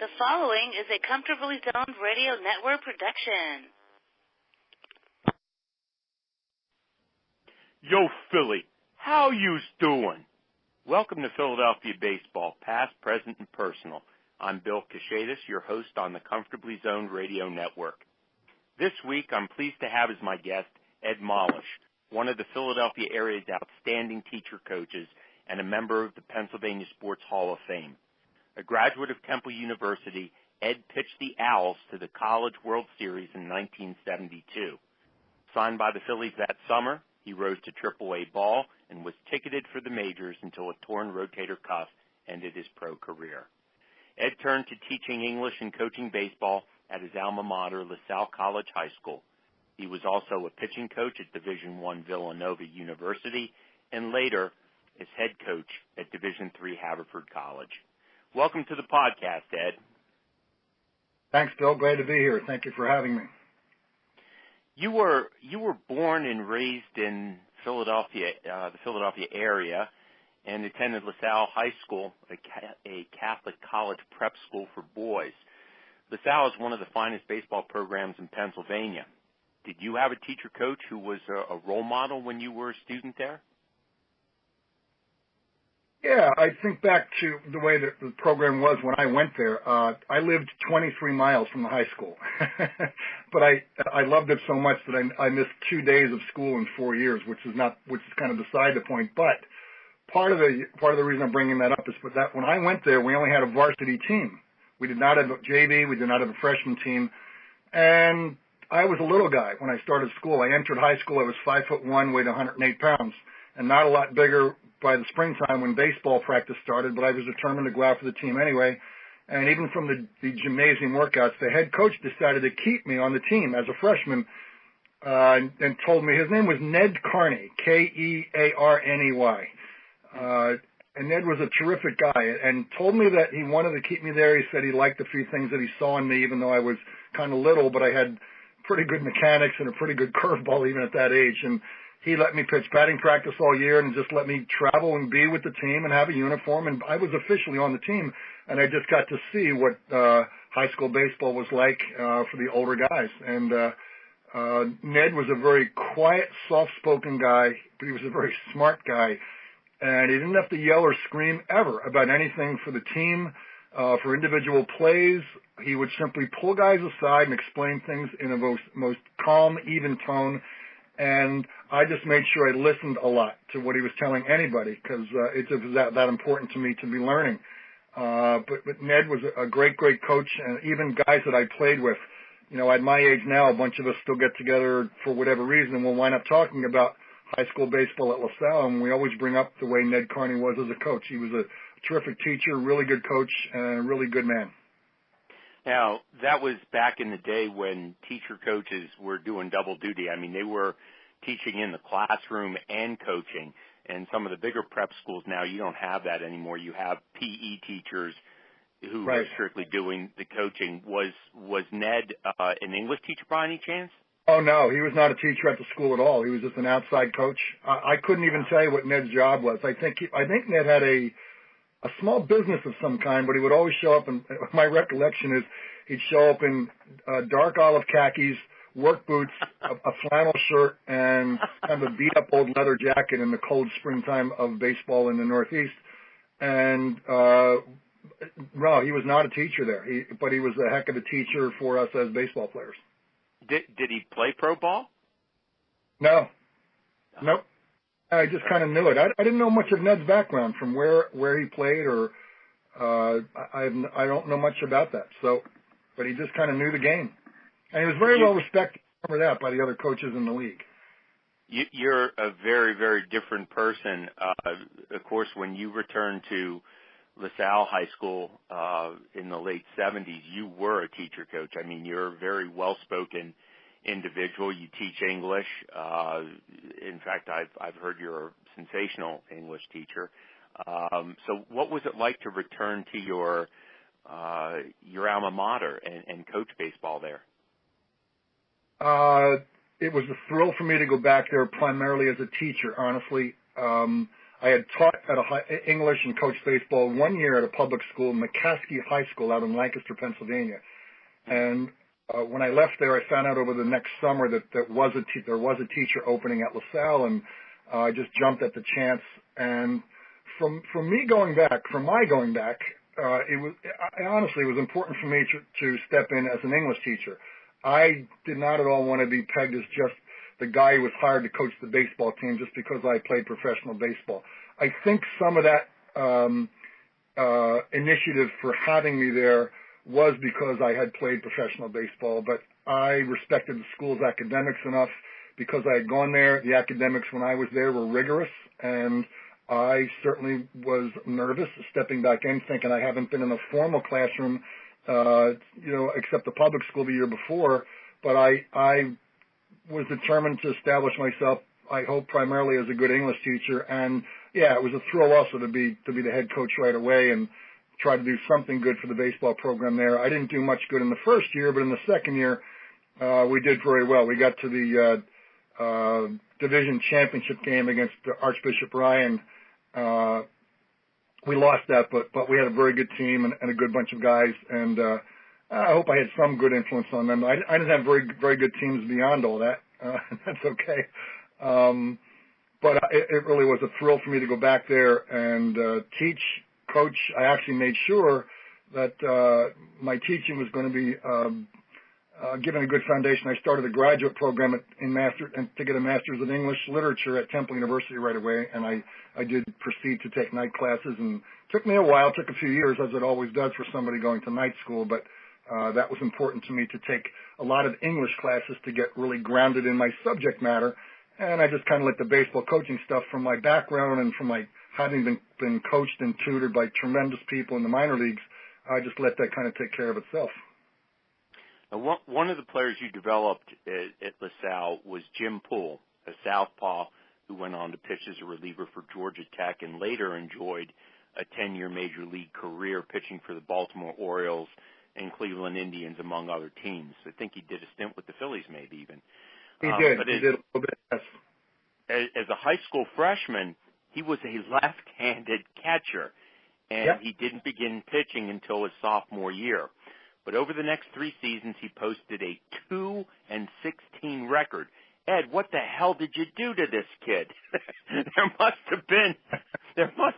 The following is a Comfortably Zoned Radio Network production. Yo, Philly, how yous doing? Welcome to Philadelphia Baseball, past, present, and personal. I'm Bill Kashatus, your host on the Comfortably Zoned Radio Network. This week, I'm pleased to have as my guest Ed Molush, one of the Philadelphia area's outstanding teacher coaches and a member of the Pennsylvania Sports Hall of Fame. A graduate of Temple University, Ed pitched the Owls to the College World Series in 1972. Signed by the Phillies that summer, he rose to AAA ball and was ticketed for the majors until a torn rotator cuff ended his pro career. Ed turned to teaching English and coaching baseball at his alma mater, LaSalle College High School. He was also a pitching coach at Division I Villanova University and later as head coach at Division III Haverford College. Welcome to the podcast, Ed. Thanks, Bill. Glad to be here. Thank you for having me. You were born and raised in Philadelphia, the Philadelphia area, and attended LaSalle High School, a Catholic college prep school for boys. LaSalle is one of the finest baseball programs in Pennsylvania. Did you have a teacher coach who was a role model when you were a student there? Yeah, I think back to the way that the program was when I went there. I lived 23 miles from the high school, but I loved it so much that I missed 2 days of school in 4 years, which is kind of beside the point. But part of the reason I'm bringing that up is that when I went there, we only had a varsity team. We did not have a JV. We did not have a freshman team, and I was a little guy when I started school. I entered high school. I was 5'1", weighed 108 pounds, and not a lot bigger by the springtime when baseball practice started, but I was determined to go out for the team anyway. And even from the gymnasium workouts, the head coach decided to keep me on the team as a freshman and told me his name was Ned Carney, Kearney. And Ned was a terrific guy and told me that he wanted to keep me there. He said he liked a few things that he saw in me, even though I was kind of little, but I had pretty good mechanics and a pretty good curveball even at that age. And he let me pitch batting practice all year and just let me travel and be with the team and have a uniform. And I was officially on the team, and I just got to see what high school baseball was like for the older guys. And Ned was a very quiet, soft-spoken guy, but he was a very smart guy. And he didn't have to yell or scream ever about anything for the team, for individual plays. He would simply pull guys aside and explain things in a most calm, even tone. And I just made sure I listened a lot to what he was telling anybody because it was that important to me to be learning. But Ned was a great coach, and even guys that I played with, you know, at my age now, a bunch of us still get together for whatever reason, and we'll wind up talking about high school baseball at LaSalle, and we always bring up the way Ned Carney was as a coach. He was a terrific teacher, really good coach, and a really good man. Now, that was back in the day when teacher coaches were doing double duty. I mean, they were teaching in the classroom and coaching. And some of the bigger prep schools now, you don't have that anymore. You have PE teachers who are strictly doing the coaching. Was Ned an English teacher by any chance? Oh, no. He was not a teacher at the school at all. He was just an outside coach. I couldn't even tell you what Ned's job was. I think Ned had a small business of some kind, but he would always show up, and my recollection is he'd show up in dark olive khakis, work boots, a flannel shirt, and kind of a beat-up old leather jacket in the cold springtime of baseball in the Northeast. And no, he was not a teacher there, but he was a heck of a teacher for us as baseball players. Did he play pro ball? No. Nope. I just kind of knew it. I didn't know much of Ned's background from where he played, or I don't know much about that. So, but he just kind of knew the game, and he was very well respected. Remember that by the other coaches in the league. You're a very, very different person. Of course, when you returned to LaSalle High School in the late 70s, you were a teacher coach. I mean, you're a very well-spoken individual. You teach English. In fact, I've heard you're a sensational English teacher. So what was it like to return to your alma mater and coach baseball there? It was a thrill for me to go back there primarily as a teacher, honestly. I I had taught at English and coached baseball 1 year at a public school, McCaskey High School out in Lancaster, Pennsylvania. And when I left there, I found out over the next summer that there was a teacher opening at LaSalle, and I just jumped at the chance. And from my going back, honestly, it was important for me to step in as an English teacher. I did not at all want to be pegged as just the guy who was hired to coach the baseball team just because I played professional baseball. I think some of that initiative for having me there was because I had played professional baseball, but I respected the school's academics enough because I had gone there. The academics when I was there were rigorous, and I certainly was nervous stepping back in, thinking I haven't been in a formal classroom, except the public school the year before. But I was determined to establish myself, I hope, primarily as a good English teacher. And yeah, it was a thrill also to be the head coach right away and try to do something good for the baseball program there. I didn't do much good in the first year, but in the second year, we did very well. We got to the division championship game against Archbishop Ryan. We lost that, but we had a very good team and a good bunch of guys, and I hope I had some good influence on them. I didn't have very, very good teams beyond all that. That's okay. But it really was a thrill for me to go back there and teach, coach. I actually made sure that my teaching was going to be given a good foundation. I started a graduate program to get a master's in English literature at Temple University right away, and I did proceed to take night classes. And it took me a while, took a few years, as it always does for somebody going to night school, but that was important to me to take a lot of English classes to get really grounded in my subject matter. And I just kind of let the baseball coaching stuff from my background and from my having been coached and tutored by tremendous people in the minor leagues, I just let that kind of take care of itself. Now, one of the players you developed at LaSalle was Jim Poole, a southpaw who went on to pitch as a reliever for Georgia Tech and later enjoyed a 10-year major league career pitching for the Baltimore Orioles and Cleveland Indians, among other teams. I think he did a stint with the Phillies, maybe even. He did a little bit, yes. As a high school freshman, he was a left-handed catcher, and he didn't begin pitching until his sophomore year. But over the next 3 seasons, he posted a 2-16 record. Ed, what the hell did you do to this kid? There must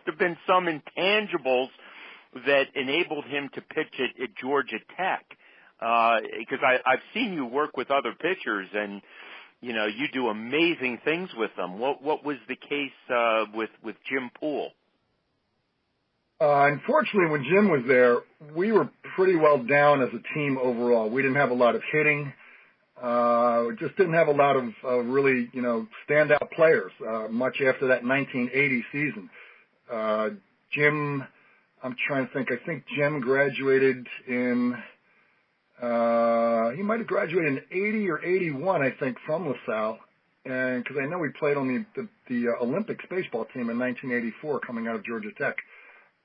have been some intangibles that enabled him to pitch at Georgia Tech. Because I've seen you work with other pitchers, and you do amazing things with them. What was the case with Jim Poole? Unfortunately, when Jim was there, we were pretty well down as a team overall. We didn't have a lot of hitting. We just didn't have a lot of really, standout players much after that 1980 season. Jim, I'm trying to think. I think Jim graduated in he might have graduated in 80 or 81, I think, from LaSalle. And because I know he played on the Olympics baseball team in 1984 coming out of Georgia Tech.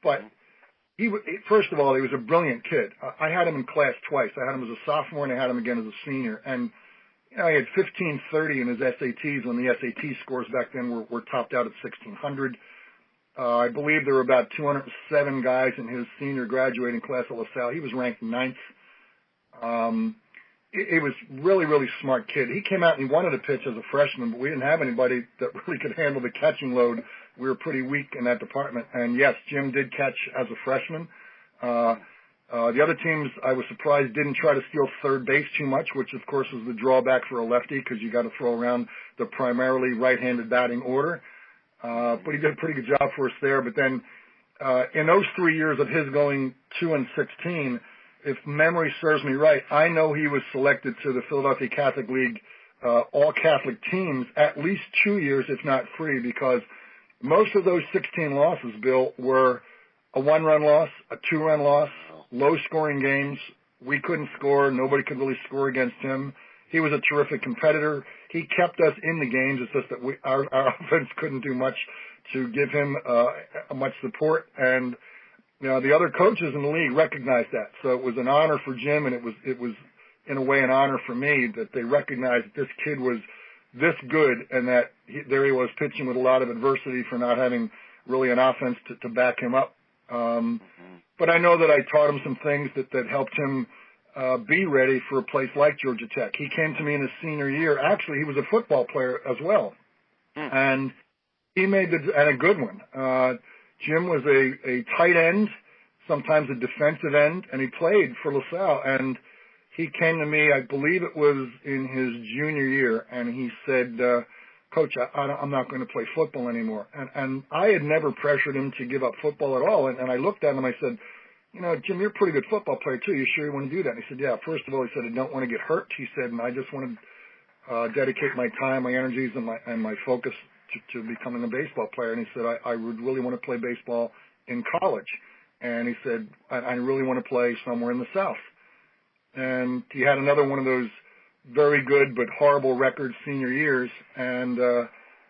But first of all, he was a brilliant kid. I had him in class twice. I had him as a sophomore and I had him again as a senior. And he had 1530 in his SATs when the SAT scores back then were topped out at 1600. I believe there were about 207 guys in his senior graduating class at LaSalle. He was ranked 9th. He was really, really smart kid. He came out and he wanted to pitch as a freshman, but we didn't have anybody that really could handle the catching load. We were pretty weak in that department. And yes, Jim did catch as a freshman. The other teams, I was surprised, didn't try to steal third base too much, which of course was the drawback for a lefty because you got to throw around the primarily right-handed batting order. But he did a pretty good job for us there. But then in those 3 years of his going 2-16, if memory serves me right, I know he was selected to the Philadelphia Catholic League all-Catholic teams at least 2 years, if not 3, because most of those 16 losses, Bill, were a 1-run loss, a 2-run loss, low-scoring games. We couldn't score. Nobody could really score against him. He was a terrific competitor. He kept us in the games. It's just that our offense couldn't do much to give him much support. And the other coaches in the league recognized that. So it was an honor for Jim, and it was in a way an honor for me that they recognized that this kid was this good and that there he was pitching with a lot of adversity for not having really an offense to back him up. But I know that I taught him some things that helped him be ready for a place like Georgia Tech. He came to me in his senior year. Actually, he was a football player as well. And he made and a good one. Jim was a tight end, sometimes a defensive end, and he played for LaSalle. And he came to me, I believe it was in his junior year, and he said, Coach, I'm not going to play football anymore. And I had never pressured him to give up football at all. And I looked at him and I said, you know, Jim, you're a pretty good football player too. You sure you want to do that? And he said, yeah. First of all, he said, I don't want to get hurt. He said, and I just want to dedicate my time, my energies, and my focus to becoming a baseball player. And he said, I would really want to play baseball in college. And he said, I really want to play somewhere in the South. And he had another one of those very good but horrible record senior years, and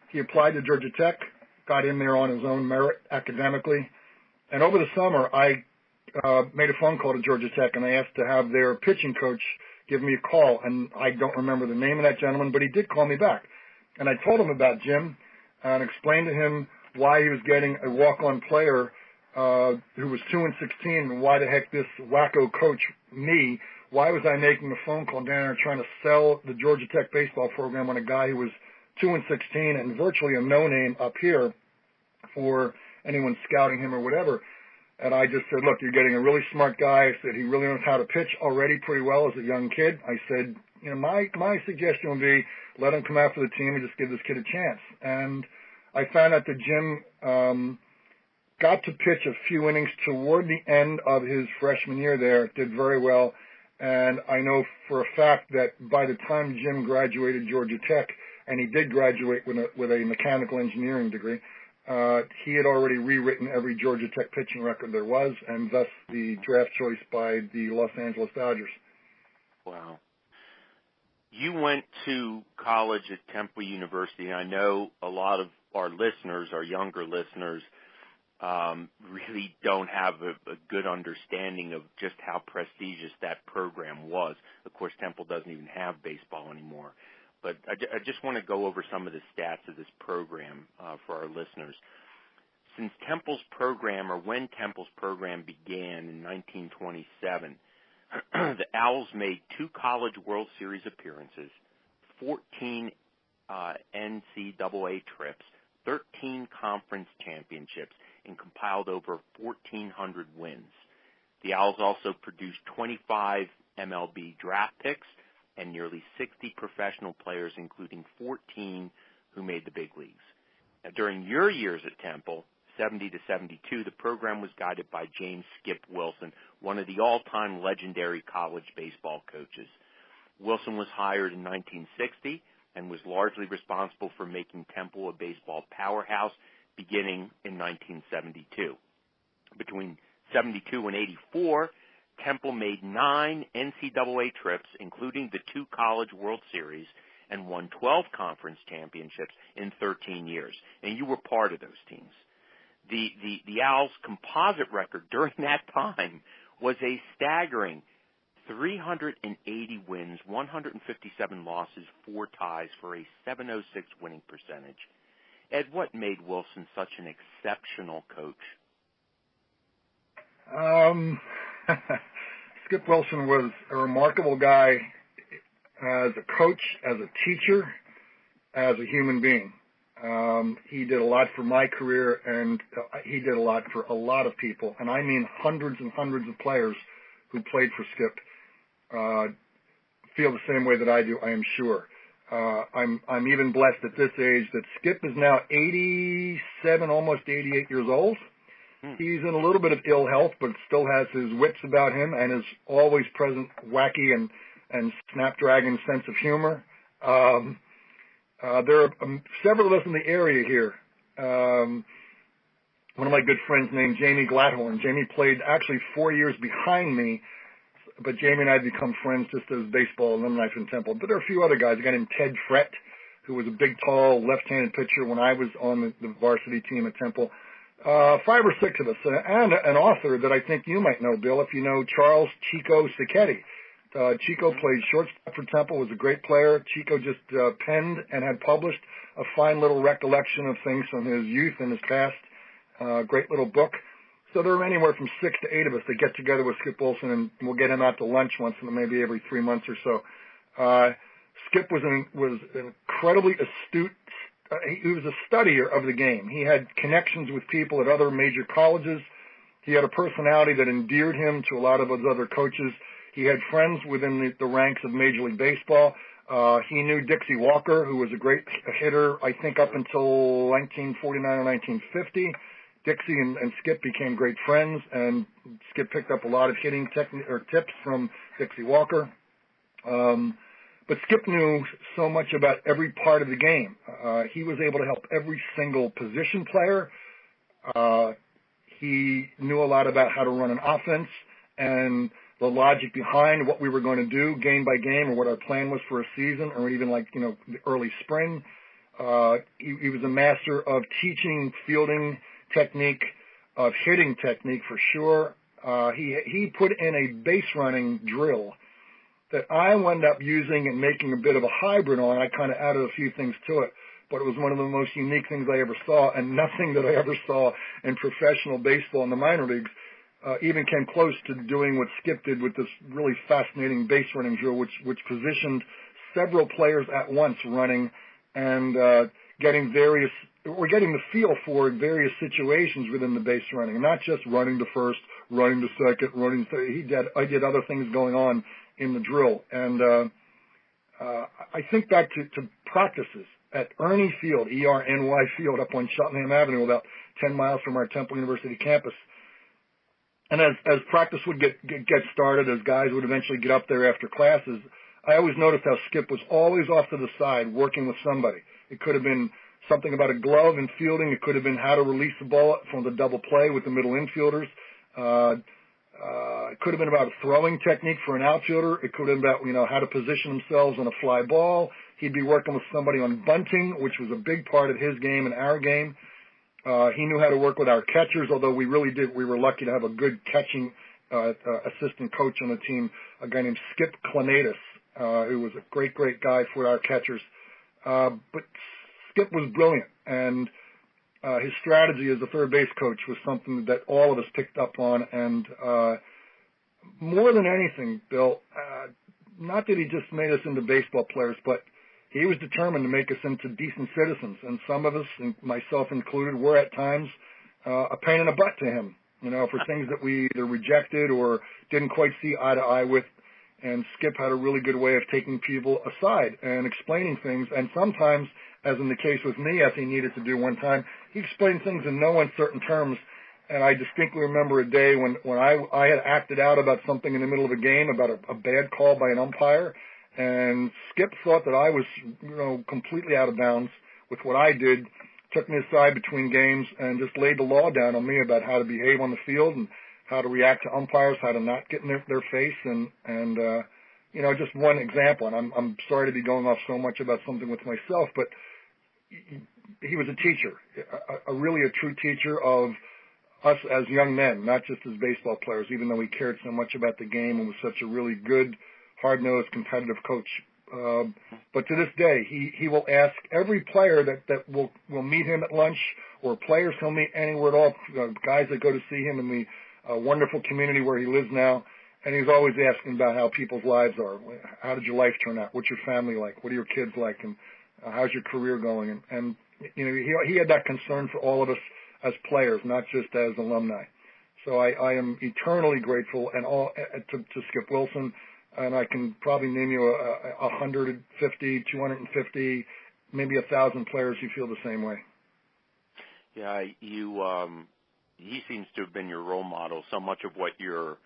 he applied to Georgia Tech, got in there on his own merit academically. And over the summer, I made a phone call to Georgia Tech, and I asked to have their pitching coach give me a call. And I don't remember the name of that gentleman, but he did call me back. And I told him about Jim and explained to him why he was getting a walk-on player who was 2-16, and why the heck this wacko coach, me, why was I making a phone call down there trying to sell the Georgia Tech baseball program on a guy who was 2-16 and virtually a no-name up here for anyone scouting him or whatever? And I just said, look, you're getting a really smart guy. I said, he really knows how to pitch already pretty well as a young kid. I said, you know, my suggestion would be let him come out for the team and just give this kid a chance. And I found out that Jim got to pitch a few innings toward the end of his freshman year there, did very well. And I know for a fact that by the time Jim graduated Georgia Tech, and he did graduate with a mechanical engineering degree, he had already rewritten every Georgia Tech pitching record there was, and thus the draft choice by the Los Angeles Dodgers. Wow. You went to college at Temple University. I know a lot of our listeners, our younger listeners, really don't have a good understanding of just how prestigious that program was. Of course, Temple doesn't even have baseball anymore. But I just want to go over some of the stats of this program for our listeners. Since Temple's program, or when Temple's program began in 1927, the Owls made 2 College World Series appearances, 14 NCAA trips, 13 conference championships, and compiled over 1,400 wins. The Owls also produced 25 MLB draft picks and nearly 60 professional players, including 14 who made the big leagues. Now, during your years at Temple, 70 to 72, the program was guided by James "Skip" Wilson, one of the all-time legendary college baseball coaches. Wilson was hired in 1960 and was largely responsible for making Temple a baseball powerhouse beginning in 1972. Between 72 and 84, Temple made 9 NCAA trips, including the 2 College World Series, and won 12 conference championships in 13 years. And you were part of those teams. The Owls' composite record during that time was a staggering 380 wins, 157 losses, 4 ties for a .706 winning percentage. Ed, what made Wilson such an exceptional coach? Skip Wilson was a remarkable guy as a coach, as a teacher, as a human being. He did a lot for my career, and he did a lot for a lot of people, and I mean hundreds and hundreds of players who played for Skip feel the same way that I do, I am sure. I'm even blessed at this age that Skip is now 87, almost 88 years old. He's in a little bit of ill health, but still has his wits about him and his always present wacky and snapdragon sense of humor. There are several of us in the area here. One of my good friends named Jamie Gladhorn. Jamie played actually 4 years behind me, but Jamie and I had become friends just as baseball alumni from Temple. But there are a few other guys. A guy named Ted Frett, who was a big, tall, left-handed pitcher when I was on the varsity team at Temple. 5 or 6 of us, and an author that I think you might know, Bill, if you know Charles Chico Sacchetti. Chico played shortstop for Temple, was a great player. Chico just penned and had published a fine little recollection of things from his youth and his past. Great little book. So there are anywhere from 6 to 8 of us that get together with Skip Wilson, and we'll get him out to lunch once, maybe every 3 months or so. Skip was an incredibly astute. He was a studier of the game. He had connections with people at other major colleges. He had a personality that endeared him to a lot of those other coaches. He had friends within the ranks of Major League Baseball. He knew Dixie Walker, who was a great hitter, I think, up until 1949 or 1950. Dixie and Skip became great friends, and Skip picked up a lot of hitting tips from Dixie Walker. But Skip knew so much about every part of the game. He was able to help every single position player. He knew a lot about how to run an offense and the logic behind what we were going to do game by game, or what our plan was for a season, or even the early spring. He was a master of teaching fielding technique, of hitting technique for sure. He put in a base running drill that I wound up using and making a bit of a hybrid on. I kind of added a few things to it, but it was one of the most unique things I ever saw, and nothing that I ever saw in professional baseball in the minor leagues even came close to doing what Skip did with this really fascinating base running drill, which positioned several players at once running and getting the feel for various situations within the base running, not just running to first, running to second, running to I did other things going on in the drill. And I think back to practices at Ernie Field, ERNY Field, up on Cheltenham Avenue, about 10 miles from our Temple University campus. And as practice would get started, as guys would eventually get up there after classes, I always noticed how Skip was always off to the side working with somebody. It could have been something about a glove and fielding. It could have been how to release the ball from the double play with the middle infielders. It could have been about a throwing technique for an outfielder. It could have been about, how to position themselves on a fly ball. He'd be working with somebody on bunting, which was a big part of his game and our game. He knew how to work with our catchers, although we were lucky to have a good catching assistant coach on the team, a guy named Skip Kashatus, who was a great guy for our catchers. But Skip was brilliant, and his strategy as a third base coach was something that all of us picked up on. And more than anything, Bill, not that he just made us into baseball players, but he was determined to make us into decent citizens. And some of us, and myself included, were at times a pain in the butt to him, for things that we either rejected or didn't quite see eye to eye with. And Skip had a really good way of taking people aside and explaining things. And sometimes, as in the case with me, as he needed to do one time, he explained things in no uncertain terms. And I distinctly remember a day when I had acted out about something in the middle of a game, about a bad call by an umpire. And Skip thought that I was, completely out of bounds with what I did, took me aside between games and just laid the law down on me about how to behave on the field and how to react to umpires, how to not get in their face, and just one example. And I'm sorry to be going off so much about something with myself, but he was a teacher, really a true teacher of us as young men, not just as baseball players, even though he cared so much about the game and was such a really good, hard-nosed, competitive coach. But to this day, he will ask every player that will meet him at lunch, or players he'll meet anywhere at all, guys that go to see him in the wonderful community where he lives now, and he's always asking about how people's lives are. How did your life turn out? What's your family like? What are your kids like? And how's your career going? And he had that concern for all of us as players, not just as alumni. So I am eternally grateful to Skip Wilson, and I can probably name you 150, 250, maybe 1,000 players who feel the same way. Yeah, he seems to have been your role model. So much of what you're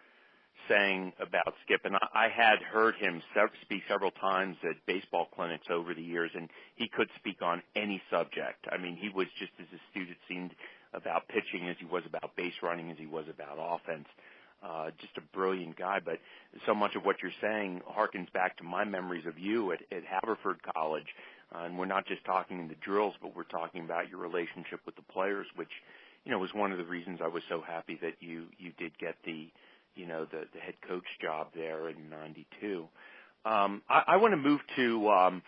saying about Skip, and I had heard him speak several times at baseball clinics over the years, and he could speak on any subject. I mean, he was just as astute, it seemed, about pitching as he was about base running, as he was about offense. Just a brilliant guy. But so much of what you're saying harkens back to my memories of you at Haverford College. And we're not just talking in the drills, but we're talking about your relationship with the players, which, was one of the reasons I was so happy that you did get the head coach job there in '92. I want to move to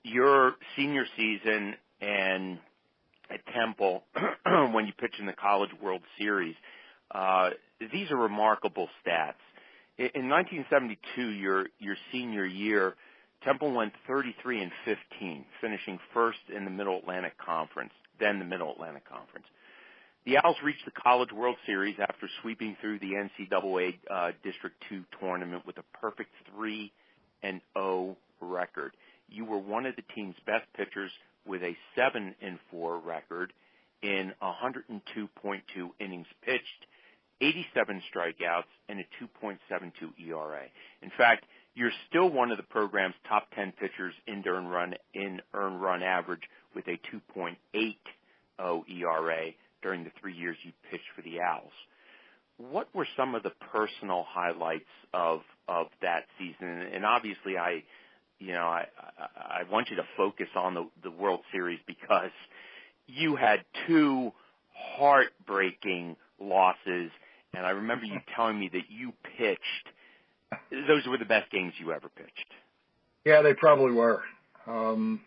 your senior season and at Temple when you pitch in the College World Series. These are remarkable stats. In 1972, your senior year, Temple went 33-15, finishing first in the Middle Atlantic Conference, then the Middle Atlantic Conference. The Owls reached the College World Series after sweeping through the NCAA District II tournament with a perfect 3-0 record. You were one of the team's best pitchers with a 7-4 record in 102.2 innings pitched, 87 strikeouts, and a 2.72 ERA. In fact, you're still one of the program's top 10 pitchers in earned run average with a 2.80 ERA during the 3 years you pitched for the Owls. What were some of the personal highlights of that season? And obviously, I want you to focus on the World Series because you had two heartbreaking losses, and I remember you telling me that you pitched. Those were the best games you ever pitched. Yeah, they probably were. I'm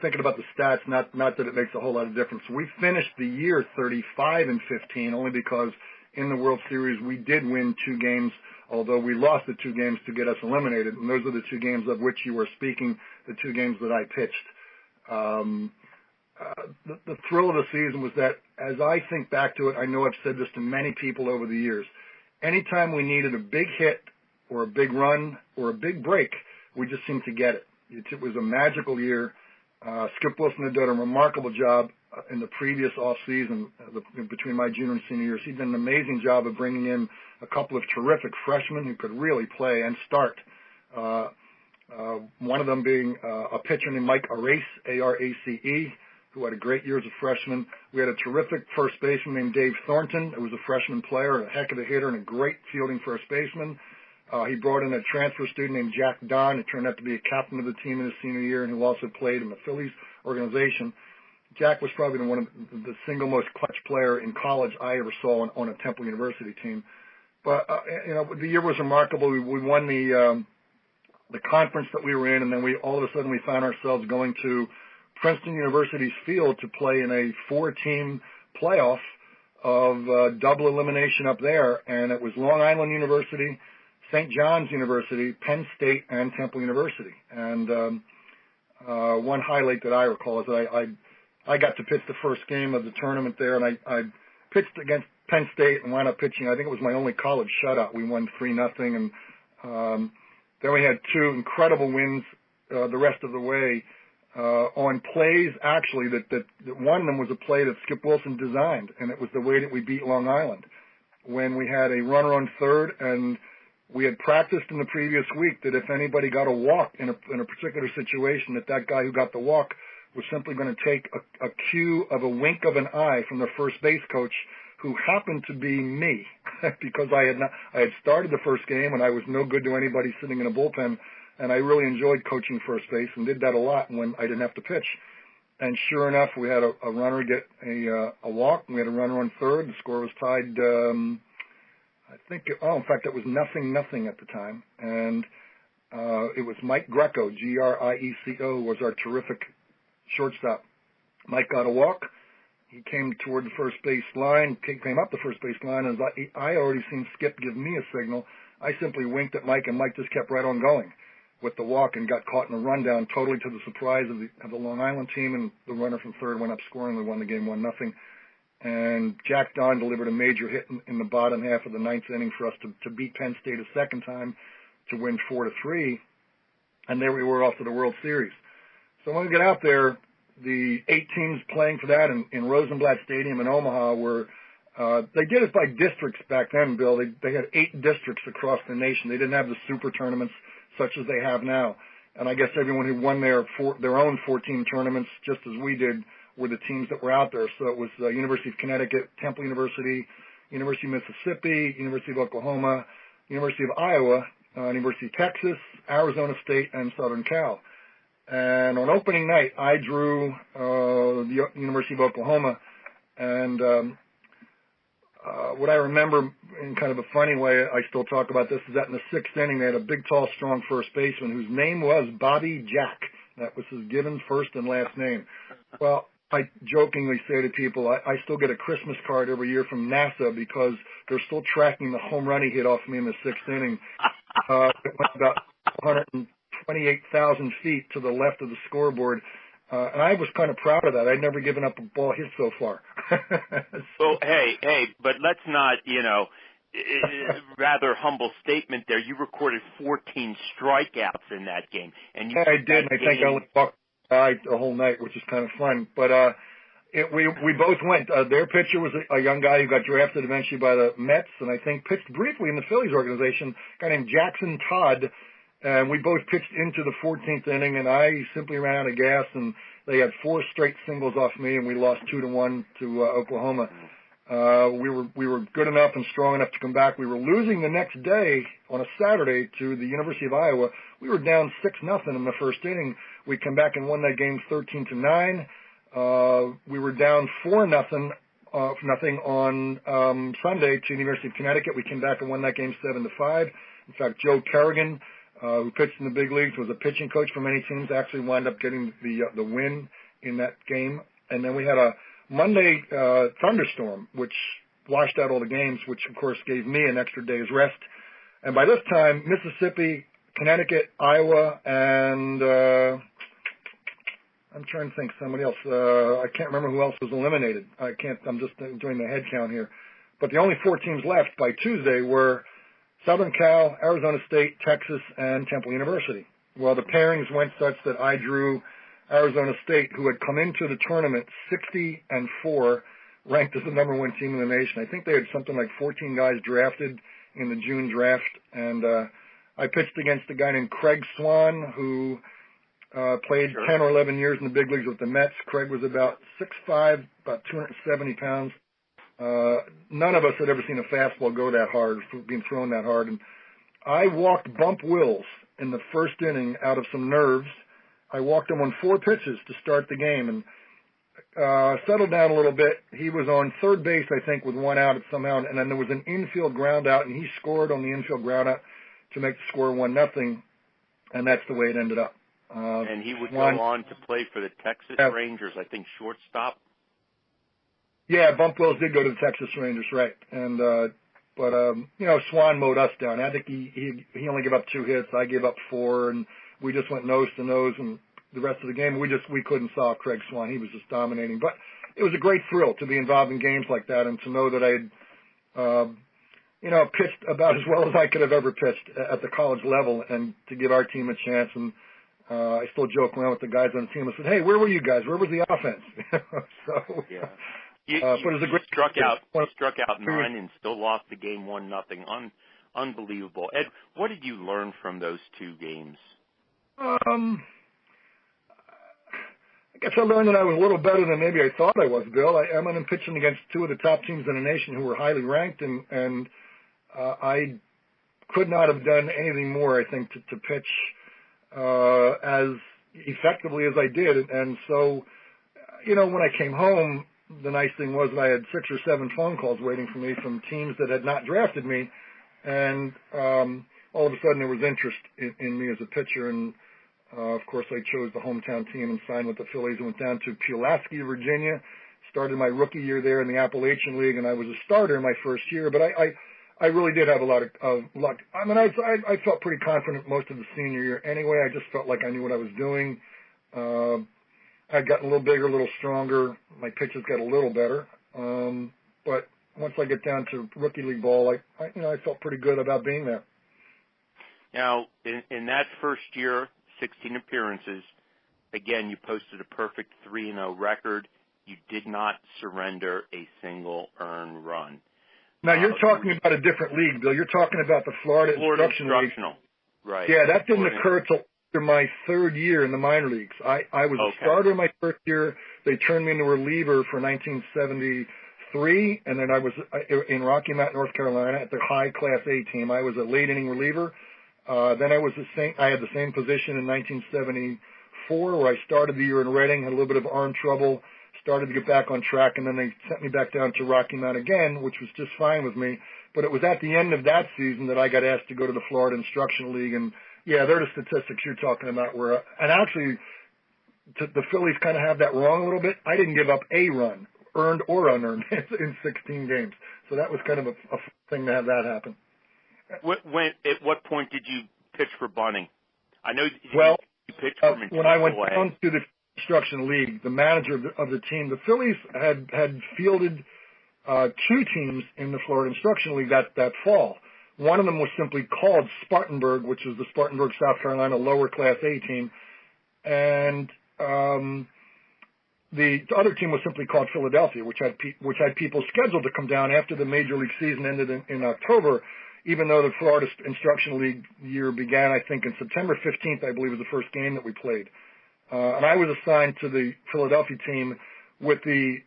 thinking about the stats. Not that it makes a whole lot of difference. We finished the year 35-15, only because in the World Series we did win 2 games, although we lost the 2 games to get us eliminated. And those are the 2 games of which you were speaking, the 2 games that I pitched. The thrill of the season was that, as I think back to it, I know I've said this to many people over the years, anytime we needed a big hit or a big run or a big break, we just seemed to get it. It was a magical year. Skip Wilson had done a remarkable job in the previous off-season between my junior and senior years. He'd done an amazing job of bringing in a couple of terrific freshmen who could really play and start. One of them being a pitcher named Mike Arace, A-R-A-C-E, who had a great year as a freshman. We had a terrific first baseman named Dave Thornton, who was a freshman player, a heck of a hitter, and a great fielding first baseman. He brought in a transfer student named Jack Don, who turned out to be a captain of the team in his senior year and who also played in the Phillies organization. Jack was probably one of the single most clutch player in college I ever saw on a Temple University team. But, the year was remarkable. We won the conference that we were in, and then all of a sudden we found ourselves going to Princeton University's field to play in a 4-team playoff of double elimination up there, and it was Long Island University, St. John's University, Penn State, and Temple University. And one highlight that I recall is that I got to pitch the first game of the tournament there, and I pitched against Penn State and wound up pitching. I think it was my only college shutout. We won 3-0, and then we had 2 incredible wins the rest of the way on plays, actually, that one of them was a play that Skip Wilson designed, and it was the way that we beat Long Island when we had a runner on third, and we had practiced in the previous week that if anybody got a walk in a particular situation, that guy who got the walk was simply going to take a cue of a wink of an eye from the first base coach, who happened to be me, because I had started the first game and I was no good to anybody sitting in a bullpen, and I really enjoyed coaching first base and did that a lot when I didn't have to pitch. And sure enough, we had a runner get a walk, and we had a runner on third. The score was tied. In fact, it was 0-0 at the time, and it was Mike Greco, Greco, was our terrific shortstop. Mike got a walk. He came toward the first base line, came up the first base line, and I already seen Skip give me a signal. I simply winked at Mike, and Mike just kept right on going with the walk and got caught in a rundown, totally to the surprise of the Long Island team, and the runner from third went up scoring. We won the game 1-0. And Jack Don delivered a major hit in the bottom half of the 9th inning for us to beat Penn State a second time to win 4-3. And there we were off to the World Series. So when we get out there, the 8 teams playing for that in Rosenblatt Stadium in Omaha were, they did it by districts back then, Bill. They had 8 districts across the nation. They didn't have the super tournaments such as they have now. And I guess everyone who won their own 14 tournaments, just as we did, were the teams that were out there. So it was University of Connecticut, Temple University, University of Mississippi, University of Oklahoma, University of Iowa, University of Texas, Arizona State, and Southern Cal. And on opening night, I drew the University of Oklahoma, and what I remember in kind of a funny way, I still talk about this, is that in the 6th inning, they had a big, tall, strong first baseman whose name was Bobby Jack, That was his given first and last name. Well, I jokingly say to people, I still get a Christmas card every year from NASA because they're still tracking the home run he hit off me in the sixth inning. It went about 128,000 feet to the left of the scoreboard. And I was kind of proud of that. I'd never given up a ball hit so far. Well, hey, but let's not, rather humble statement there. You recorded 14 strikeouts in that game. And you I did. I think I only walked the whole night, which is kind of fun. But we both went. Their pitcher was a young guy who got drafted eventually by the Mets, and I think pitched briefly in the Phillies organization, a guy named Jackson Todd. And we both pitched into the 14th inning, and I simply ran out of gas, and they had 4 straight singles off me, and we lost 2-1 to Oklahoma. We were good enough and strong enough to come back. We were losing the next day on a Saturday to the University of Iowa. We were down 6-0 in the first inning. We come back and won that game 13-9. We were down 4-0 on Sunday to the University of Connecticut. We came back and won that game 7-5. In fact, Joe Kerrigan, who pitched in the big leagues, was a pitching coach for many teams, actually wound up getting the win in that game. And then we had a Monday thunderstorm, which washed out all the games, which, of course, gave me an extra day's rest. And by this time, Mississippi, Connecticut, Iowa, and I'm trying to think somebody else. I can't remember who else was eliminated. I'm just doing the head count here. But the only 4 teams left by Tuesday were Southern Cal, Arizona State, Texas, and Temple University. Well, the pairings went such that I drew Arizona State, who had come into the tournament 60-4, ranked as the number 1 team in the nation. I think they had something like 14 guys drafted in the June draft, and I pitched against a guy named Craig Swan, who played 10 or 11 years in the big leagues with the Mets. Craig was about 6'5", about 270 pounds. None of us had ever seen a fastball go that hard, being thrown that hard. And I walked Bump Wills in the first inning out of some nerves. I walked him on 4 pitches to start the game and settled down a little bit. He was on third base, I think, with 1 out somehow, and then there was an infield ground out, and he scored on the infield ground out to make the score 1-0, and that's the way it ended up. And he would go on to play for the Texas Rangers, I think, shortstop. Yeah, Bump Wills did go to the Texas Rangers, right? And Swan mowed us down. I think he only gave up 2 hits. I gave up 4, and we just went nose to nose. And the rest of the game, we couldn't stop Craig Swan. He was just dominating. But it was a great thrill to be involved in games like that, and to know that I had, pitched about as well as I could have ever pitched at the college level, and to give our team a chance. And I still joke around with the guys on the team. I said, "Hey, where were you guys? Where was the offense?" So. Yeah. But it was a great struck out 9 and still lost the game 1-0. Unbelievable. Ed, what did you learn from those 2 games? I guess I learned that I was a little better than maybe I thought I was, Bill. I went in pitching against 2 of the top teams in the nation who were highly ranked, and I could not have done anything more, I think, to pitch as effectively as I did. And so, when I came home, the nice thing was that I had 6 or 7 phone calls waiting for me from teams that had not drafted me, and all of a sudden there was interest in me as a pitcher, and of course I chose the hometown team and signed with the Phillies and went down to Pulaski, Virginia, started my rookie year there in the Appalachian League, and I was a starter my first year, but I really did have a lot of luck. I mean, I felt pretty confident most of the senior year anyway. I just felt like I knew what I was doing. I'd gotten a little bigger, a little stronger. My pitches got a little better. But once I get down to rookie league ball, I felt pretty good about being there. Now, in that first year, 16 appearances, again, you posted a perfect 3-0 record. You did not surrender a single earned run. Now, you're talking about a different league, Bill. You're talking about the Florida Instructional League. Right. Yeah, that didn't occur till after my 3rd year in the minor leagues. I was a starter my first year. They turned me into a reliever for 1973, and then I was in Rocky Mount, North Carolina, at the high Class A team. I was a late inning reliever. Then I had the same position in 1974, where I started the year in Reading, had a little bit of arm trouble, started to get back on track, and then they sent me back down to Rocky Mount again, which was just fine with me. But it was at the end of that season that I got asked to go to the Florida Instructional League, and yeah, they're the statistics you're talking about. And actually, the Phillies kind of have that wrong a little bit. I didn't give up a run, earned or unearned, in 16 games. So that was kind of a thing to have that happen. At what point did you pitch for bunting? I know you pitched for when I went down to the Construction League, the manager of the team, the Phillies had fielded 2 teams in the Florida Instruction League that fall. One of them was simply called Spartanburg, which is the Spartanburg, South Carolina lower Class A team, and the other team was simply called Philadelphia, which had people scheduled to come down after the Major League season ended in October, even though the Florida Instruction League year began, I think, in September 15th, I believe was the first game that we played. And I was assigned to the Philadelphia team with the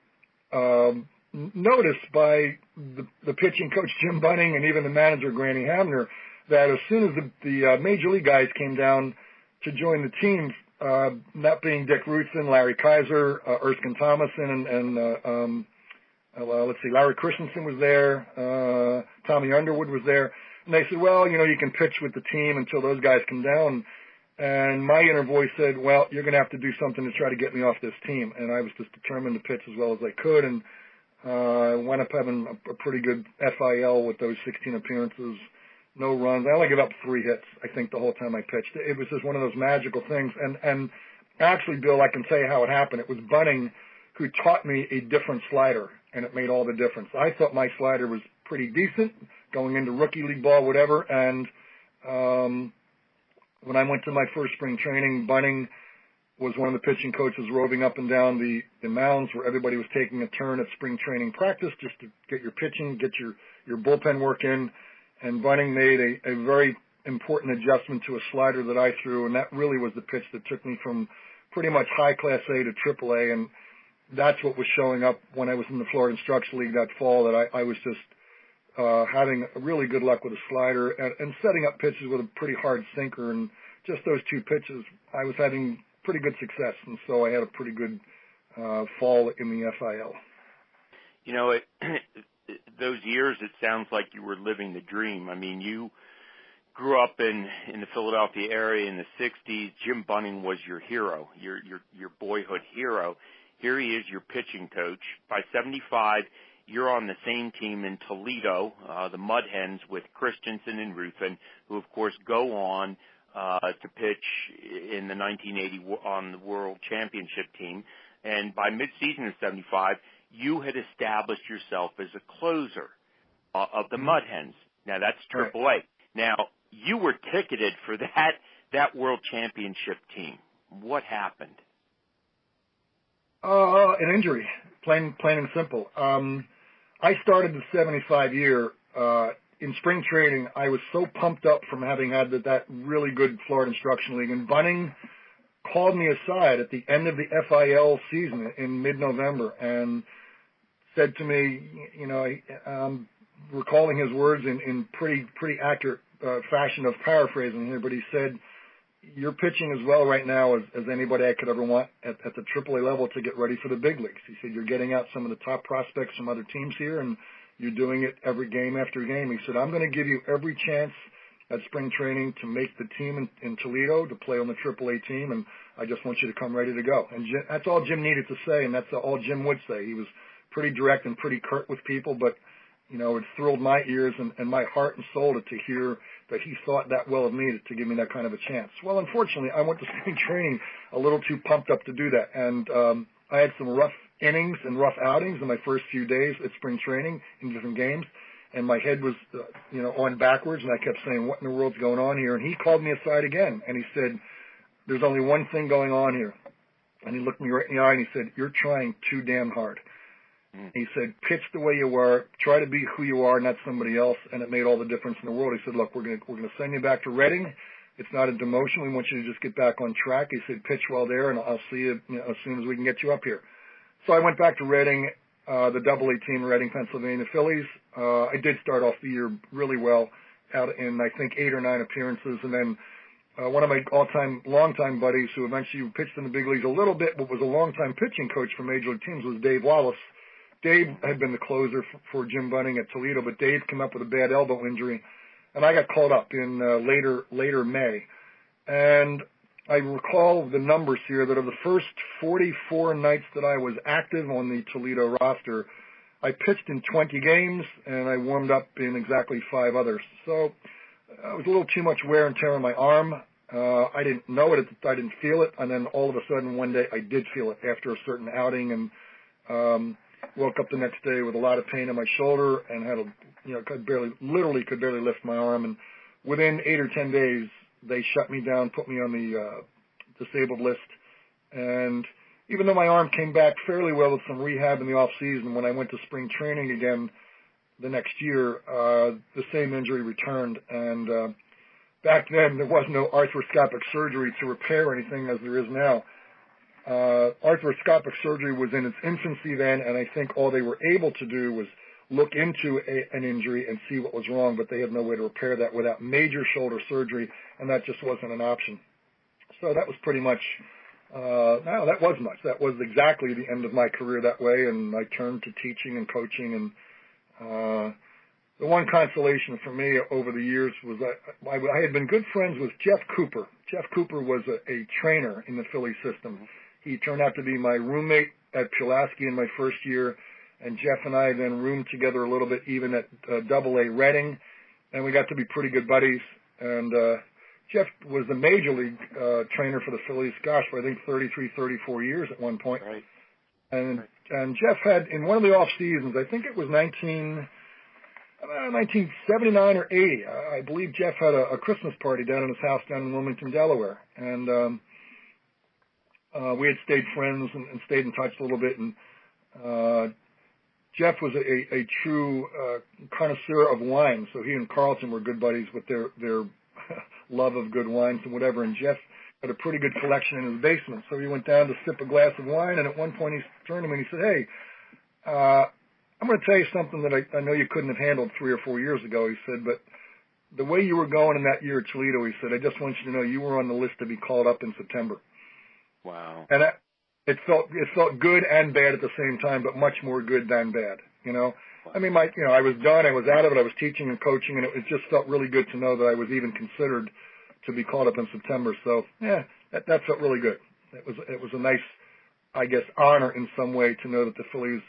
notice by the pitching coach, Jim Bunning, and even the manager, Granny Hamner, that as soon as the Major League guys came down to join the team, that being Dick Ruthven, Larry Kaiser, Erskine Thomason, and Larry Christensen was there, Tommy Underwood was there, and they said, well, you can pitch with the team until those guys come down. And my inner voice said, well, you're going to have to do something to try to get me off this team. And I was just determined to pitch as well as I could, and wound up having a pretty good FIL with those 16 appearances, no runs. I only gave up 3 hits, I think, the whole time I pitched. It was just one of those magical things. And actually, Bill, I can tell you how it happened. It was Bunning who taught me a different slider, and it made all the difference. I thought my slider was pretty decent going into rookie league ball, whatever, and when I went to my first spring training, Bunning was one of the pitching coaches roving up and down the mounds where everybody was taking a turn at spring training practice just to get your pitching, get your bullpen work in. And Bunning made a very important adjustment to a slider that I threw, and that really was the pitch that took me from pretty much high Class A to Triple A. And that's what was showing up when I was in the Florida Instruction League that fall, that I was just having really good luck with a slider and setting up pitches with a pretty hard sinker. And just those 2 pitches, I was having pretty good success. And so I had a pretty good fall in the FIL. Those years, it sounds like you were living the dream. I mean, you grew up in the Philadelphia area in the 60s. Jim Bunning was your hero, your boyhood hero. Here he is, your pitching coach. By 75, you're on the same team in Toledo, the Mud Hens, with Christensen and Ruthven, who, of course, go on to pitch in the 1980 on the World Championship team. And by midseason of 75, you had established yourself as a closer of the Mud Hens. Now, that's Triple A. Now, you were ticketed for that World Championship team. What happened? An injury, plain and simple. I started the 75 year in spring training. I was so pumped up from having had that really good Florida Instruction League, and Bunning called me aside at the end of the FIL season in mid-November and said to me, recalling his words in pretty accurate fashion of paraphrasing here, but he said, you're pitching as well right now as anybody I could ever want at the AAA level to get ready for the big leagues. He said, you're getting out some of the top prospects from other teams here, and you're doing it every game after game. He said, I'm going to give you every chance at spring training to make the team in Toledo, to play on the AAA team, and I just want you to come ready to go. And that's all Jim needed to say, and that's all Jim would say. He was pretty direct and pretty curt with people, but it thrilled my ears and my heart and soul to hear that he thought that well of me to give me that kind of a chance. Well, unfortunately, I went to spring training a little too pumped up to do that, and I had some rough innings and rough outings in my first few days at spring training in different games, and my head was, on backwards, and I kept saying, what in the world's going on here? And he called me aside again, and he said, there's only one thing going on here. And he looked me right in the eye, and he said, you're trying too damn hard. He said, pitch the way you were, try to be who you are, not somebody else, and it made all the difference in the world. He said, look, we're going to send you back to Reading. It's not a demotion. We want you to just get back on track. He said, pitch well there, and I'll see you, as soon as we can get you up here. So I went back to Reading, the AA team, Reading, Pennsylvania Phillies. I did start off the year really well, out in, I think, 8 or 9 appearances, and then one of my longtime buddies who eventually pitched in the big leagues a little bit, but was a longtime pitching coach for major league teams, was Dave Wallace. Dave had been the closer for Jim Bunning at Toledo, but Dave came up with a bad elbow injury, and I got called up in later May. And I recall the numbers here that of the first 44 nights that I was active on the Toledo roster, I pitched in 20 games and I warmed up in exactly 5 others. So it was a little too much wear and tear on my arm. I didn't know it. I didn't feel it. And then all of a sudden one day I did feel it after a certain outing, and woke up the next day with a lot of pain in my shoulder and had could barely lift my arm. And within 8 or 10 days, they shut me down, put me on the disabled list. And even though my arm came back fairly well with some rehab in the off season, when I went to spring training again the next year, the same injury returned. And back then, there was no arthroscopic surgery to repair anything as there is now. Arthroscopic surgery was in its infancy then, and I think all they were able to do was look into an injury and see what was wrong, but they had no way to repair that without major shoulder surgery, and that just wasn't an option. So that was pretty much, that was exactly the end of my career that way, and I turned to teaching and coaching, and the one consolation for me over the years was that I had been good friends with Jeff Cooper. Jeff Cooper was a trainer in the Phillies system. He turned out to be my roommate at Pulaski in my first year, and Jeff and I then roomed together a little bit even at Double-A Reading, and we got to be pretty good buddies. And Jeff was the major league trainer for the Phillies, for I think 33, 34 years at one point. Right. And Jeff had, in one of the off seasons, I think it was 1979 or 80, I believe Jeff had a Christmas party down in his house down in Wilmington, Delaware. And we had stayed friends and stayed in touch a little bit. And Jeff was a true connoisseur of wine. So he and Carlton were good buddies with their love of good wines and whatever. And Jeff had a pretty good collection in his basement. So he went down to sip a glass of wine. And at one point he turned to me and he said, "Hey, I'm going to tell you something that I know you couldn't have handled 3 or 4 years ago," he said, "but the way you were going in that year at Toledo," he said, "I just want you to know you were on the list to be called up in September." Wow. And it felt good and bad at the same time, but much more good than bad, Wow. I mean, I was done, I was out of it, I was teaching and coaching, and it just felt really good to know that I was even considered to be called up in September. So, that felt really good. It was a nice, I guess, honor in some way to know that the Phillies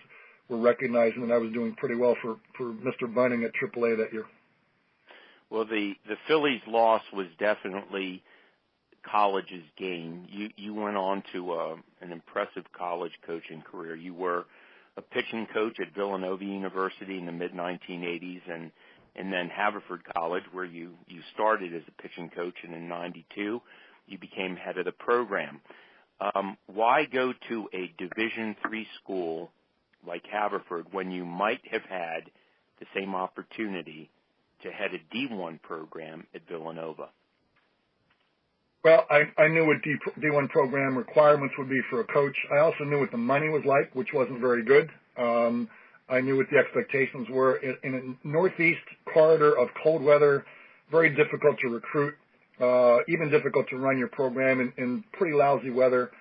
were recognizing that I was doing pretty well for Mr. Bunning at AAA that year. Well, the Phillies' loss was definitely college's gain. You went on to an impressive college coaching career. You were a pitching coach at Villanova University in the mid-1980s, and then Haverford College, where you started as a pitching coach, and in '92 you became head of the program. Why go to a Division III school like Haverford when you might have had the same opportunity to head a D1 program at Villanova? Well, I knew what D1 program requirements would be for a coach. I also knew what the money was like, which wasn't very good. I knew what the expectations were. In a northeast corridor of cold weather, very difficult to recruit, even difficult to run your program in pretty lousy weather.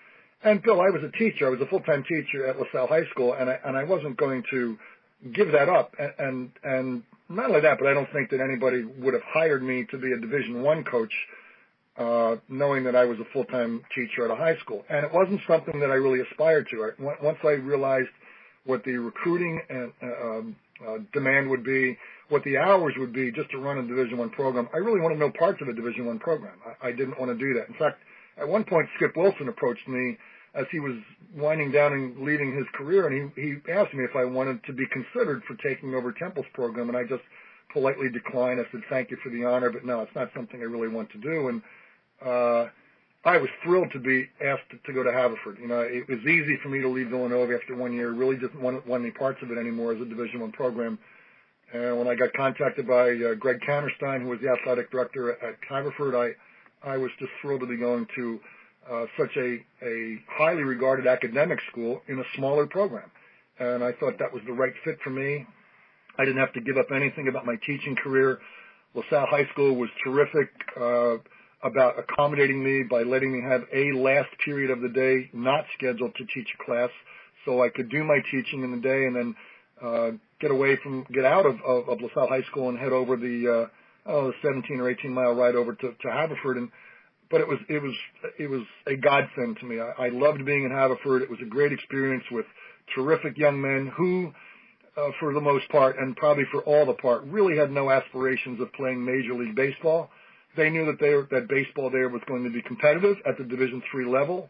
And Bill, I was a teacher. I was a full-time teacher at LaSalle High School, and I wasn't going to give that up. And not only that, but I don't think that anybody would have hired me to be a Division I coach, knowing that I was a full-time teacher at a high school. And it wasn't something that I really aspired to. Once I realized what the recruiting and demand would be, what the hours would be just to run a Division I program, I really wanted no parts of a Division I program. I didn't want to do that. In fact, at one point, Skip Wilson approached me as he was winding down and leaving his career, and he asked me if I wanted to be considered for taking over Temple's program, and I just politely declined. I said, "Thank you for the honor, but no, it's not something I really want to do." And I was thrilled to be asked to go to Haverford. It was easy for me to leave Villanova after 1 year. Really didn't want any parts of it anymore as a Division I program. And when I got contacted by Greg Counterstein, who was the athletic director at Haverford, I was just thrilled to be going to such a highly regarded academic school in a smaller program. And I thought that was the right fit for me. I didn't have to give up anything about my teaching career. LaSalle High School was terrific about accommodating me by letting me have a last period of the day not scheduled to teach a class, so I could do my teaching in the day and then get out of LaSalle High School and head over the 17 or 18 mile ride over to Haverford. And but it was a godsend to me. I loved being in Haverford. It was a great experience with terrific young men who, for the most part, and probably for all the part, really had no aspirations of playing Major League Baseball. They knew that baseball there was going to be competitive at the Division III level,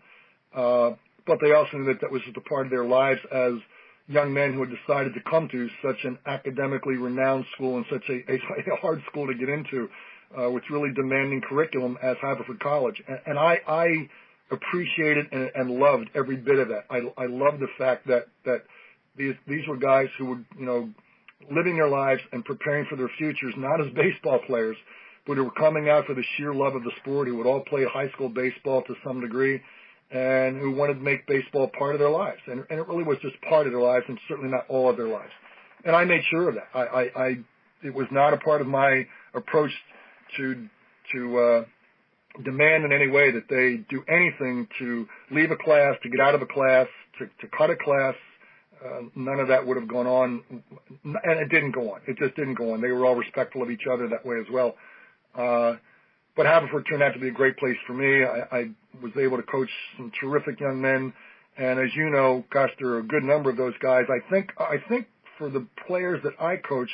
but they also knew that was just a part of their lives as young men who had decided to come to such an academically renowned school and such a hard school to get into, with really demanding curriculum as Haverford College. And I appreciated and loved every bit of that. I loved the fact that these were guys who were, living their lives and preparing for their futures, not as baseball players, but who were coming out for the sheer love of the sport, who would all play high school baseball to some degree, and who wanted to make baseball part of their lives. And it really was just part of their lives, and certainly not all of their lives. And I made sure of that. It was not a part of my approach to demand in any way that they do anything to leave a class, to get out of a class, to cut a class. None of that would have gone on, and it didn't go on. It just didn't go on. They were all respectful of each other that way as well. But Haverford turned out to be a great place for me. I was able to coach some terrific young men, and as you know, gosh, there are a good number of those guys. I think for the players that I coached,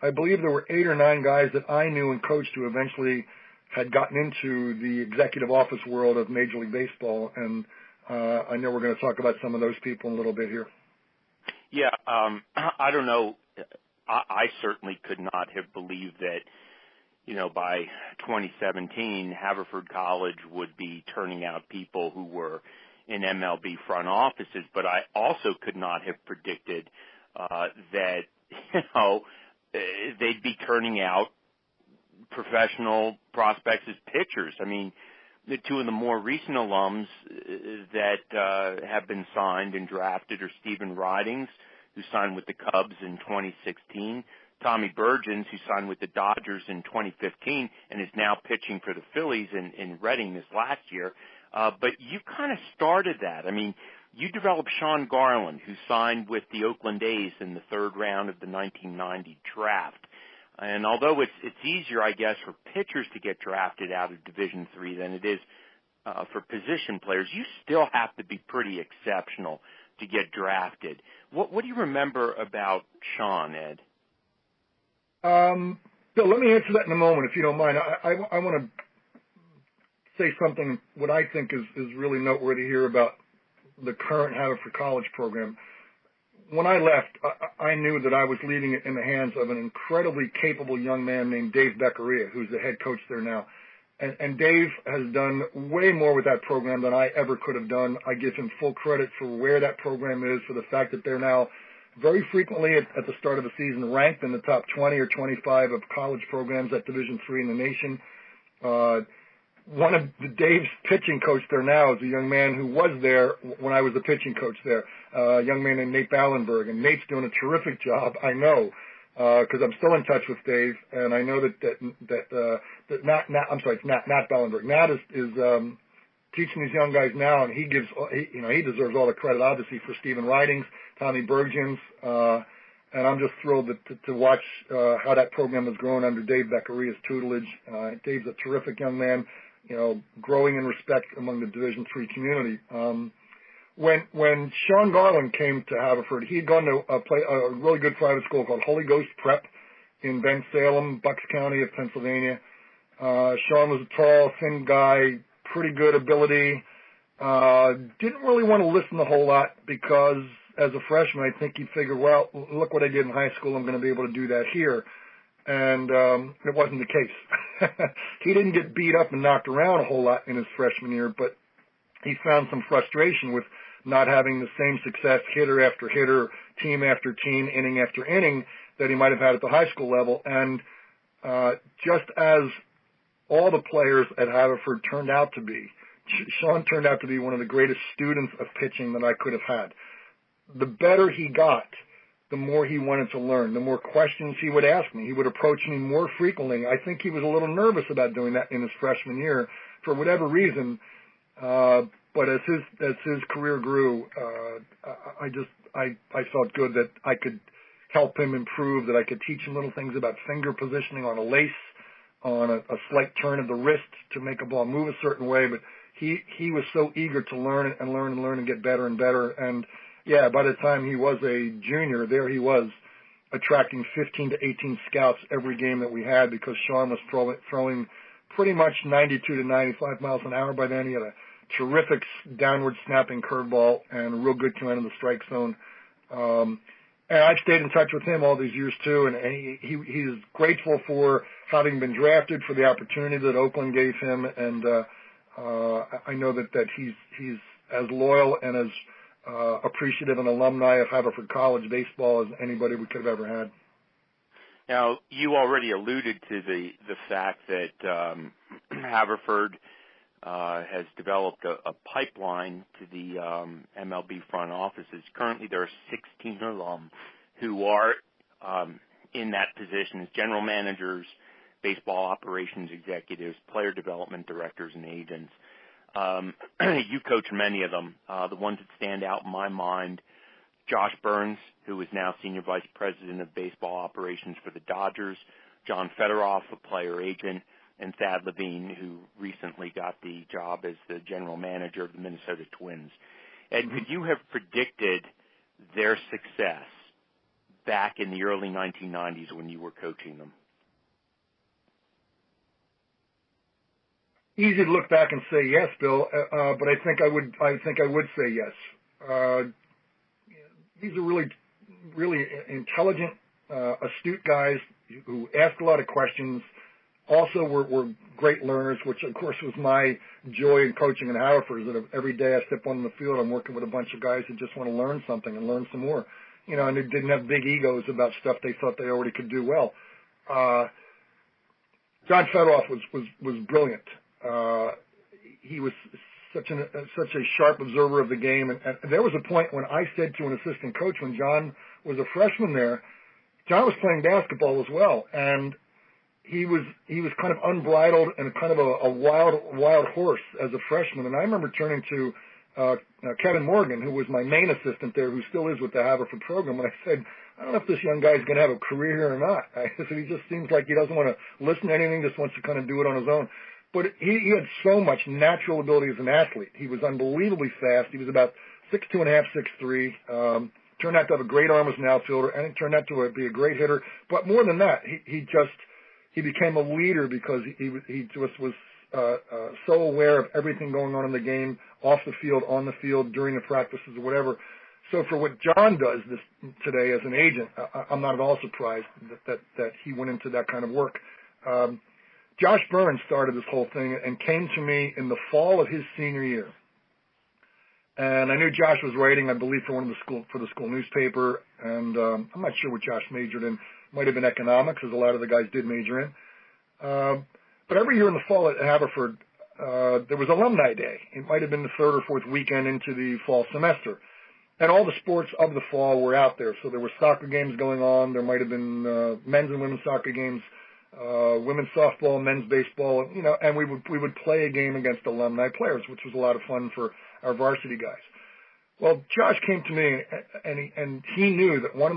I believe there were 8 or 9 guys that I knew and coached who eventually had gotten into the executive office world of Major League Baseball, and I know we're going to talk about some of those people in a little bit here. Yeah, I don't know. I certainly could not have believed that, by 2017, Haverford College would be turning out people who were in MLB front offices, but I also could not have predicted that, they'd be turning out professional prospects as pitchers. I mean, the 2 of the more recent alums that have been signed and drafted are Stephen Ridings, who signed with the Cubs in 2016, Tommy Burgins, who signed with the Dodgers in 2015 and is now pitching for the Phillies in Reading this last year. But you kind of started that. I mean, you developed Sean Garland, who signed with the Oakland A's in the 3rd round of the 1990 draft. And although it's easier, I guess, for pitchers to get drafted out of Division III than it is for position players, you still have to be pretty exceptional to get drafted. What do you remember about Sean, Ed? Bill, let me answer that in a moment, if you don't mind. I want to say something, what I think is really noteworthy here about the current Haverford College program. When I left, I knew that I was leaving it in the hands of an incredibly capable young man named Dave Beccaria, who's the head coach there now. And Dave has done way more with that program than I ever could have done. I give him full credit for where that program is, for the fact that they're now very frequently at the start of the season ranked in the top 20 or 25 of college programs at Division III in the nation. One of Dave's pitching coach there now is a young man who was there when I was the pitching coach there, a young man named Nate Ballenberg. And Nate's doing a terrific job, I know, because I'm still in touch with Dave, and I know that Nat Ballenberg. Nat is teaching these young guys now, and he deserves all the credit, obviously, for Stephen Ridings, Tommy Burgins, and I'm just thrilled to watch how that program has grown under Dave Beccaria's tutelage. Dave's a terrific young man, growing in respect among the Division III community. When Sean Garland came to Haverford, he'd gone to play a really good private school called Holy Ghost Prep in Bensalem, Bucks County of Pennsylvania. Sean was a tall, thin guy, pretty good ability. Didn't really want to listen a whole lot because as a freshman, I think he figured, well, look what I did in high school. I'm going to be able to do that here. And it wasn't the case. He didn't get beat up and knocked around a whole lot in his freshman year, but he found some frustration with not having the same success hitter after hitter, team after team, inning after inning that he might have had at the high school level. And just as all the players at Haverford turned out to be, Sean turned out to be one of the greatest students of pitching that I could have had. The better he got, the more he wanted to learn, the more questions he would ask me. He would approach me more frequently. I think he was a little nervous about doing that in his freshman year for whatever reason. But as his career grew, I felt good that I could help him improve, that I could teach him little things about finger positioning on a lace, on a slight turn of the wrist to make a ball move a certain way, but he was so eager to learn and get better and better. And yeah, by the time he was a junior, there he was attracting 15 to 18 scouts every game that we had because Sean was throwing pretty much 92 to 95 miles an hour by then. He had a terrific downward snapping curveball and a real good command of the strike zone. And I've stayed in touch with him all these years too, and he's grateful for having been drafted, for the opportunity that Oakland gave him, and I know that he's as loyal and as appreciative an alumni of Haverford College baseball as anybody we could have ever had. Now, you already alluded to the fact that Haverford has developed a pipeline to the MLB front offices. Currently, there are 16 alum who are in that position as general managers, baseball operations executives, player development directors, and agents. You coach many of them. The ones that stand out in my mind, Josh Burns, who is now Senior Vice President of Baseball Operations for the Dodgers, John Federoff, a player agent, and Thad Levine, who recently got the job as the general manager of the Minnesota Twins. Ed, could you have predicted their success back in the early 1990s when you were coaching them? Easy to look back and say yes, Bill, but I think I would say yes. These are really intelligent, astute guys who ask a lot of questions. Also, we're great learners, which of course was my joy in coaching in Haverford. That every day I step on the field, I'm working with a bunch of guys who just want to learn something and learn some more. You know, and they didn't have big egos about stuff they thought they already could do well. John Federoff was brilliant. He was such a sharp observer of the game, and there was a point when I said to an assistant coach when John was a freshman there, John was playing basketball as well, and he was kind of unbridled and kind of a wild horse as a freshman. And I remember turning to Kevin Morgan, who was my main assistant there, who still is with the Haverford program, and I said, I don't know if this young guy's going to have a career here or not. I said, he just seems like he doesn't want to listen to anything, just wants to kind of do it on his own. But he had so much natural ability as an athlete. He was unbelievably fast. He was about 6'2.5", 6'3". Turned out to have a great arm as an outfielder, and it turned out to be a great hitter. But more than that, he became a leader because he just was so aware of everything going on in the game, off the field, on the field, during the practices, or whatever. So for what John does today as an agent, I'm not at all surprised that he went into that kind of work. Josh Burns started this whole thing and came to me in the fall of his senior year. And I knew Josh was writing, I believe, for the school newspaper, and I'm not sure what Josh majored in. Might have been economics, as a lot of the guys did major in. But every year in the fall at Haverford, there was Alumni Day. It might have been the third or fourth weekend into the fall semester. And all the sports of the fall were out there. So there were soccer games going on. There might have been men's and women's soccer games, women's softball, men's baseball, you know, and we would play a game against alumni players, which was a lot of fun for our varsity guys. Well, Josh came to me, and he knew that one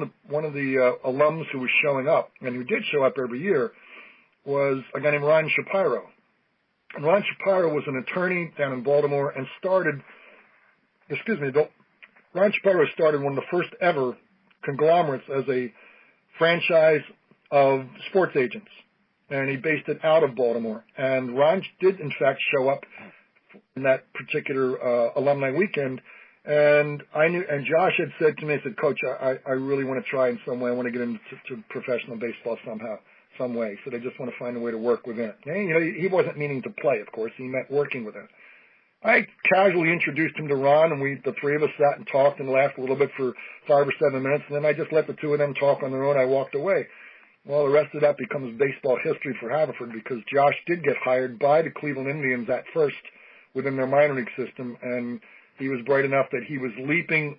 of the alums who was showing up, and who did show up every year, was a guy named Ron Shapiro. And Ron Shapiro was an attorney down in Baltimore and Ron Shapiro started one of the first ever conglomerates as a franchise of sports agents, and he based it out of Baltimore. And Ron did, in fact, show up in that particular alumni weekend. And I knew, and Josh had said to me, he said, Coach, I really want to try in some way. I want to get into professional baseball somehow, some way. So I just want to find a way to work with it. And, you know, he wasn't meaning to play, of course. He meant working with it. I casually introduced him to Ron, and the three of us sat and talked and laughed a little bit for 5 or 7 minutes, and then I just let the two of them talk on their own. I walked away. Well, the rest of that becomes baseball history for Haverford, because Josh did get hired by the Cleveland Indians at first within their minor league system, and he was bright enough that he was leaping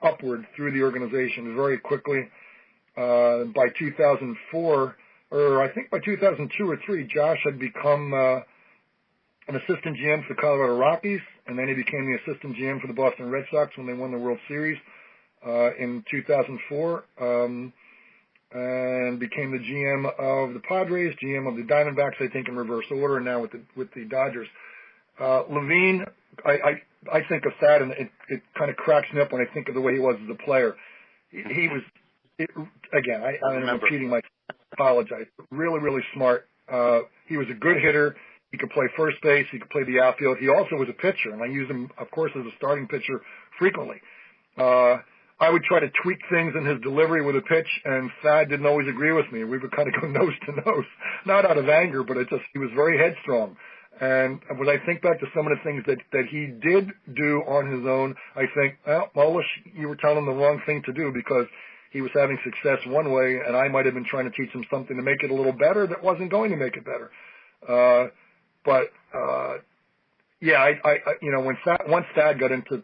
upward through the organization very quickly. By 2004, or I think by 2002 or 3, Josh had become an assistant GM for the Colorado Rockies, and then he became the assistant GM for the Boston Red Sox when they won the World Series in 2004. and became the GM of the Padres, GM of the Diamondbacks, I think in reverse order, and now with the Dodgers. Levine, I think of that, and it kind of cracks me up when I think of the way he was as a player. He was, I'm repeating myself, I apologize, really, really smart. He was a good hitter. He could play first base. He could play the outfield. He also was a pitcher, and I used him, of course, as a starting pitcher frequently. I would try to tweak things in his delivery with a pitch, and Thad didn't always agree with me. We would kind of go nose to nose, not out of anger, but he was very headstrong. And when I think back to some of the things that he did do on his own, I think, well, Molush, you were telling him the wrong thing to do because he was having success one way, and I might have been trying to teach him something to make it a little better that wasn't going to make it better. Once Thad got into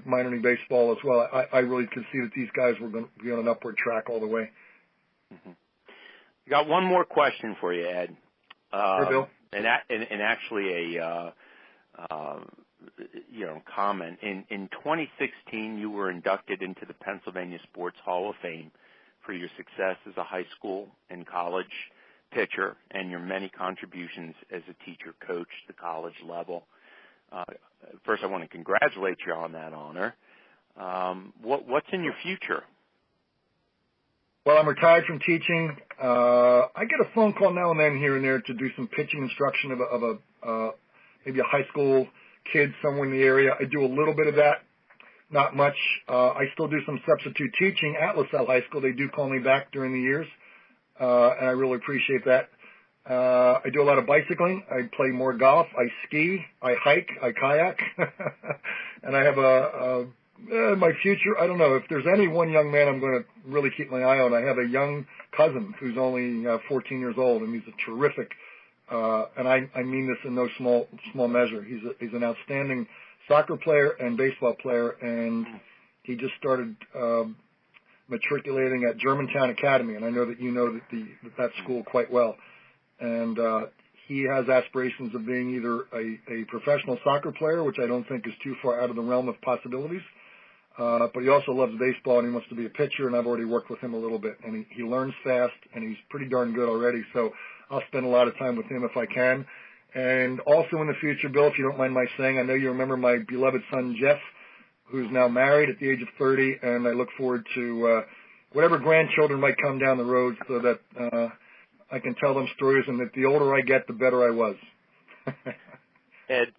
minor league baseball as well, I really could see that these guys were going to be on an upward track all the way. Mm-hmm. Got one more question for you, Ed. Sure, Bill. And actually a comment. In 2016, you were inducted into the Pennsylvania Sports Hall of Fame for your success as a high school and college pitcher and your many contributions as a teacher coach at the college level. First, I want to congratulate you on that honor. What's in your future? Well, I'm retired from teaching. I get a phone call now and then here and there to do some pitching instruction of maybe a high school kid somewhere in the area. I do a little bit of that, not much. I still do some substitute teaching at LaSalle High School. They do call me back during the years, and I really appreciate that. I do a lot of bicycling. I play more golf. I ski. I hike. I kayak. And I have my future, I don't know. If there's any one young man I'm going to really keep my eye on, I have a young cousin who's only 14 years old, and he's a terrific, and I mean this in no small measure. He's an outstanding soccer player and baseball player, and he just started matriculating at Germantown Academy, and I know that you know that school quite well. And he has aspirations of being either a professional soccer player, which I don't think is too far out of the realm of possibilities, but he also loves baseball and he wants to be a pitcher, and I've already worked with him a little bit. And he learns fast, and he's pretty darn good already, so I'll spend a lot of time with him if I can. And also in the future, Bill, if you don't mind my saying, I know you remember my beloved son, Jeff, who's now married at the age of 30, and I look forward to whatever grandchildren might come down the road so that I can tell them stories, and that the older I get, the better I was. Ed,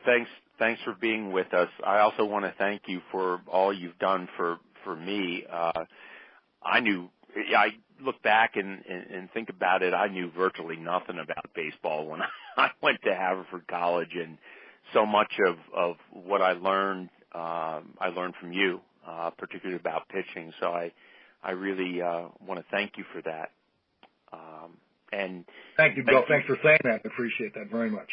thanks for being with us. I also want to thank you for all you've done for me. I look back and think about it. I knew virtually nothing about baseball when I went to Haverford College, and so much of what I learned from you, particularly about pitching. So I really want to thank you for that. And thank you, Bill. Thanks for saying that. I appreciate that very much.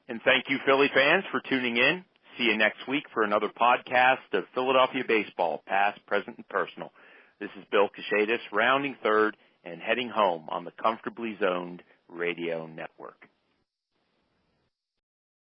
And thank you, Philly fans, for tuning in. See you next week for another podcast of Philadelphia baseball, past, present, and personal. This is Bill Kashatus, rounding third and heading home on the Comfortably Zoned Radio Network.